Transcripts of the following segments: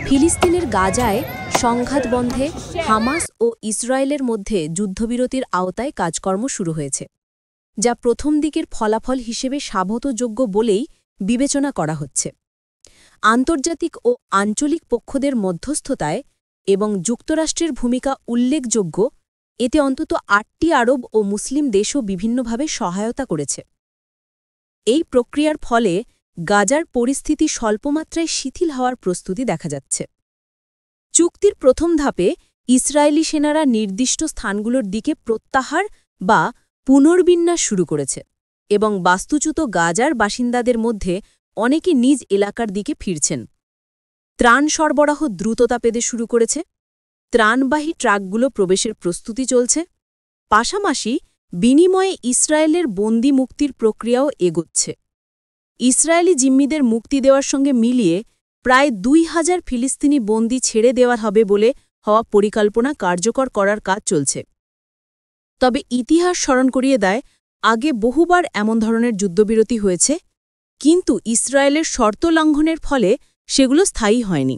ফিলিস্তিনের গাজায় সংঘাত বন্ধে হামাস ও ইসরায়েলের মধ্যে যুদ্ধবিরতির আওতায় কাজকর্ম শুরু হয়েছে, যা প্রথম দিকের ফলাফল হিসেবে স্বাগতযোগ্য বলেই বিবেচনা করা হচ্ছে। আন্তর্জাতিক ও আঞ্চলিক পক্ষদের মধ্যস্থতায় এবং যুক্তরাষ্ট্রের ভূমিকা উল্লেখযোগ্য। এতে অন্তত ৮টি আরব ও মুসলিম দেশও বিভিন্নভাবে সহায়তা করেছে। এই প্রক্রিয়ার ফলে গাজার পরিস্থিতি স্বল্পমাত্রায় শিথিল হওয়ার প্রস্তুতি দেখা যাচ্ছে। চুক্তির প্রথম ধাপে ইসরায়েলি সেনারা নির্দিষ্ট স্থানগুলোর দিকে প্রত্যাহার বা পুনর্বিন্যাস শুরু করেছে এবং বাস্তুচ্যুত গাজার বাসিন্দাদের মধ্যে অনেকে নিজ এলাকার দিকে ফিরছেন। ত্রাণ সরবরাহ দ্রুততা পেতে শুরু করেছে। ত্রাণবাহী ট্রাকগুলো প্রবেশের প্রস্তুতি চলছে। পাশাপাশি বিনিময়ে ইসরায়েলের বন্দী মুক্তির প্রক্রিয়াও এগোচ্ছে। ইসরায়েলি জিম্মিদের মুক্তি দেওয়ার সঙ্গে মিলিয়ে প্রায় ২,০০০ ফিলিস্তিনি বন্দী ছেড়ে দেওয়া হবে বলে হওয়া পরিকল্পনা কার্যকর করার কাজ চলছে। তবে ইতিহাস স্মরণ করিয়ে দেয়, আগে বহুবার এমন ধরনের যুদ্ধবিরতি হয়েছে, কিন্তু ইসরায়েলের শর্ত লঙ্ঘনের ফলে সেগুলো স্থায়ী হয়নি।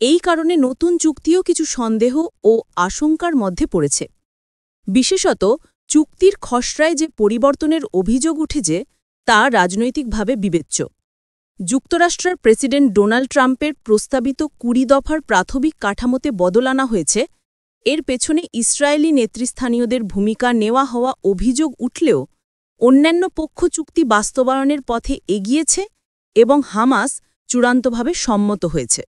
এই কারণে নতুন চুক্তিও কিছু সন্দেহ ও আশঙ্কার মধ্যে পড়েছে। বিশেষত চুক্তির খসড়ায় যে পরিবর্তনের অভিযোগ উঠেছে তা রাজনৈতিকভাবে বিবেচ্য। যুক্তরাষ্ট্রের প্রেসিডেন্ট ডোনাল্ড ট্রাম্পের প্রস্তাবিত ২০ দফার প্রাথমিক কাঠামোতে বদল আনা হয়েছে। এর পেছনে ইসরায়েলি নেতৃস্থানীয়দের ভূমিকা নেওয়া হওয়া অভিযোগ উঠলেও অন্যান্য পক্ষ চুক্তি বাস্তবায়নের পথে এগিয়েছে এবং হামাস চূড়ান্তভাবে সম্মত হয়েছে।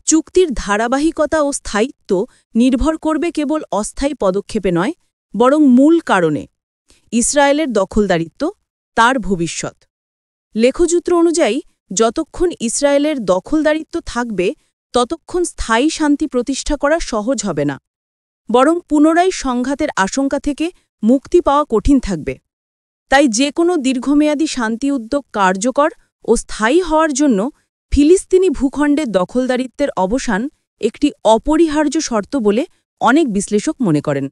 চুক্তির ধারাবাহিকতা ও স্থায়িত্ব নির্ভর করবে কেবল অস্থায়ী পদক্ষেপে নয়, বরং মূল কারণে ইসরায়েলের দখলদারিত্ব, তার ভবিষ্যৎ। লেখচিত্র অনুযায়ী যতক্ষণ ইসরায়েলের দখলদারিত্ব থাকবে ততক্ষণ স্থায়ী শান্তি প্রতিষ্ঠা করা সহজ হবে না, বরং পুনরায় সংঘাতের আশঙ্কা থেকে মুক্তি পাওয়া কঠিন থাকবে। তাই যে কোনো দীর্ঘমেয়াদী শান্তি উদ্যোগ কার্যকর ও স্থায়ী হওয়ার জন্য ফিলিস্তিনি ভূখণ্ডের দখলদারিত্বের অবসান একটি অপরিহার্য শর্ত বলে অনেক বিশ্লেষক মনে করেন।